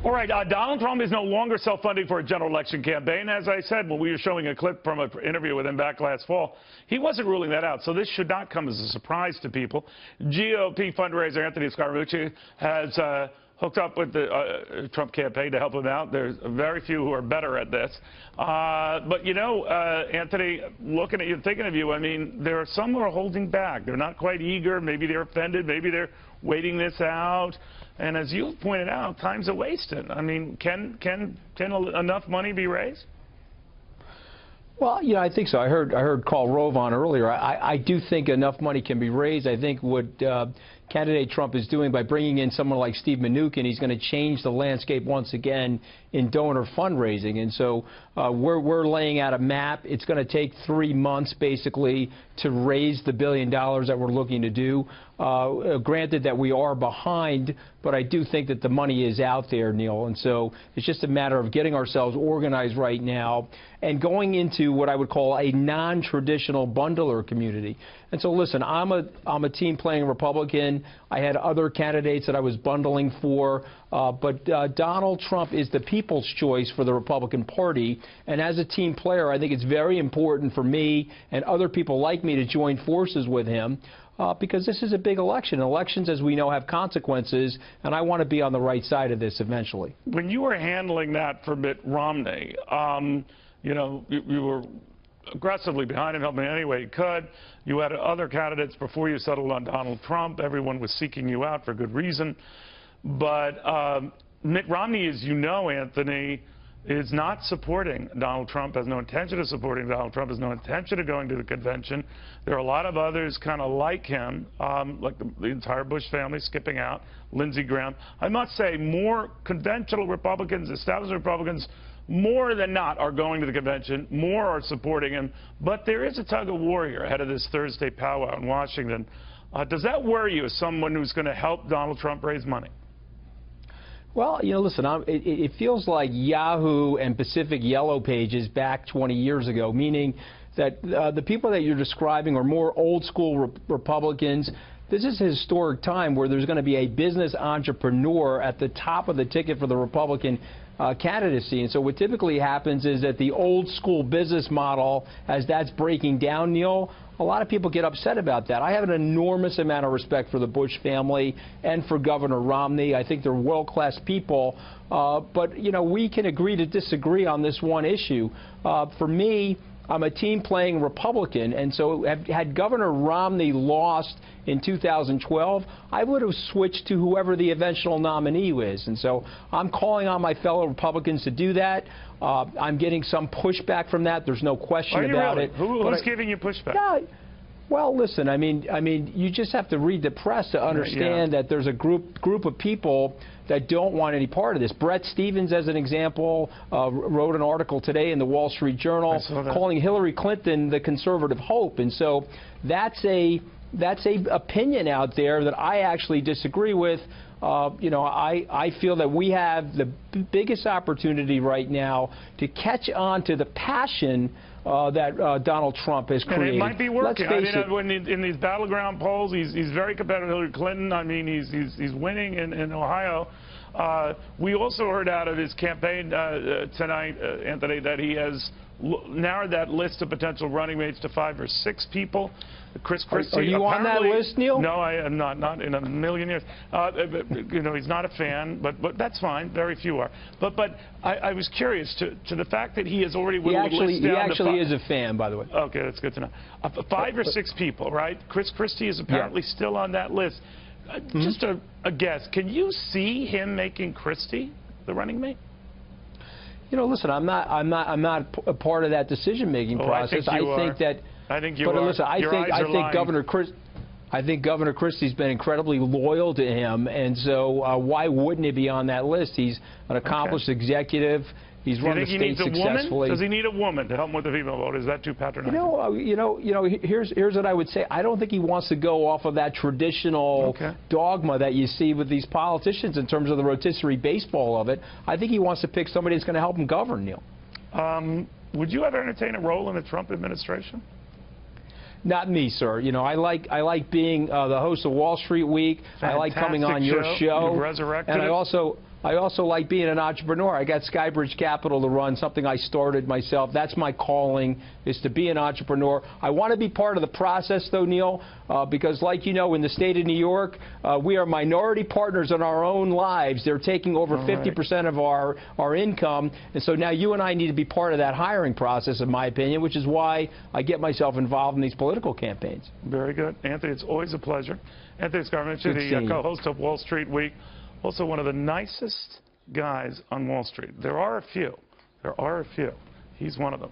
All right, Donald Trump is no longer self-funding for a general election campaign. As I said, when we were showing a clip from an interview with him back last fall, he wasn't ruling that out. So this should not come as a surprise to people. GOP fundraiser Anthony Scaramucci has hooked up with the Trump campaign to help him out. There's very few who are better at this. But, you know, Anthony, looking at you, thinking of you, I mean, there are some who are holding back. They're not quite eager. Maybe they're offended. Maybe they're waiting this out. And as you pointed out, time's a wasted. I mean, can enough money be raised? Well, you know, I think so. I heard Carl Rove on earlier. I do think enough money can be raised. I think what candidate Trump is doing by bringing in someone like Steve Mnuchin, he's going to change the landscape once again in donor fundraising. And so we're laying out a map. It's going to take 3 months, basically, to raise the $1 billion that we're looking to do. Granted that we are behind, but I do think that the money is out there, Neil. And so it's just a matter of getting ourselves organized right now and going into what I would call a non-traditional bundler community. And so, listen, I'm a team playing Republican. I had other candidates that I was bundling for, but Donald Trump is the people's choice for the Republican Party. And as a team player, I think it's very important for me and other people like me to join forces with him. Because this is a big election. Elections, as we know, have consequences, and I want to be on the right side of this eventually. When you were handling that for Mitt Romney, you know, you were aggressively behind him, helping any way you could. You had other candidates before you settled on Donald Trump. Everyone was seeking you out for good reason. But Mitt Romney, as you know, Anthony, is not supporting Donald Trump, has no intention of supporting Donald Trump, has no intention of going to the convention. There are a lot of others kind of like him, like the entire Bush family skipping out, Lindsey Graham. I must say, more conventional Republicans, established Republicans, more than not are going to the convention, more are supporting him. But there is a tug of war here ahead of this Thursday powwow in Washington. Does that worry you as someone who's going to help Donald Trump raise money? Well, you know, listen, it feels like Yahoo and Pacific Yellow Pages back 20 years ago, meaning that the people that you're describing are more old-school Republicans. This is a historic time where there's going to be a business entrepreneur at the top of the ticket for the Republican candidacy. And so what typically happens is that the old-school business model, as that's breaking down, Neil, a lot of people get upset about that. I have an enormous amount of respect for the Bush family and for Governor Romney. I think they're world-class people. But, you know, we can agree to disagree on this one issue. For me, I'm a team-playing Republican, and so had Governor Romney lost in 2012, I would have switched to whoever the eventual nominee is. And so I'm calling on my fellow Republicans to do that. I'm getting some pushback from that. There's no question about it. Who's giving you pushback? Yeah, well, listen, I mean, you just have to read the press to understand that there's a group of people that don't want any part of this. Bret Stephens, as an example, wrote an article today in the Wall Street Journal calling Hillary Clinton the conservative hope. And so that's a opinion out there that I actually disagree with. You know, I feel that we have the biggest opportunity right now to catch on to the passion that Donald Trump has created. And it might be working. I mean, when in these battleground polls, he's very competitive. Hillary Clinton, I mean, he's winning in Ohio. We also heard out of his campaign tonight, Anthony, that he has narrowed that list of potential running mates to 5 or 6 people. Chris Christie. Are you on that list, Neil? No, I am not in a million years. You know, he's not a fan, but that's fine. Very few are. But I was curious to the fact that he has already whittled the list down. He actually is a fan, by the way. Okay, that's good to know. 5 or 6 people, right? Chris Christie is apparently still on that list. Just a guess. Can you see him making Christie the running mate? You know, listen, I'm not a part of that decision-making process. I think you are. Listen, I think Governor Christie's been incredibly loyal to him, and so why wouldn't he be on that list? He's an accomplished executive. He's run the state successfully. Does he need a woman to help him with the female vote? Is that too patronizing? Here's what I would say. I don't think he wants to go off of that traditional dogma that you see with these politicians in terms of the rotisserie baseball of it. I think he wants to pick somebody that's going to help him govern, Neil. Would you ever entertain a role in the Trump administration? Not me, sir. You know, I like being the host of Wall Street Week. I like coming on your show. You've resurrected and it. I also like being an entrepreneur. I got SKYBRIDGE Capital to run, something I started myself. That's my calling, is to be an entrepreneur. I want to be part of the process, though, Neil, because like you know, in the state of New York, we are minority partners in our own lives. They're taking over 50% of our income, and so now you and I need to be part of that hiring process, in my opinion, which is why I get myself involved in these political campaigns. Very good. Anthony, it's always a pleasure. Anthony Scaramucci, the co-host of Wall Street Week. Also one of the nicest guys on Wall Street. There are a few. There are a few. He's one of them.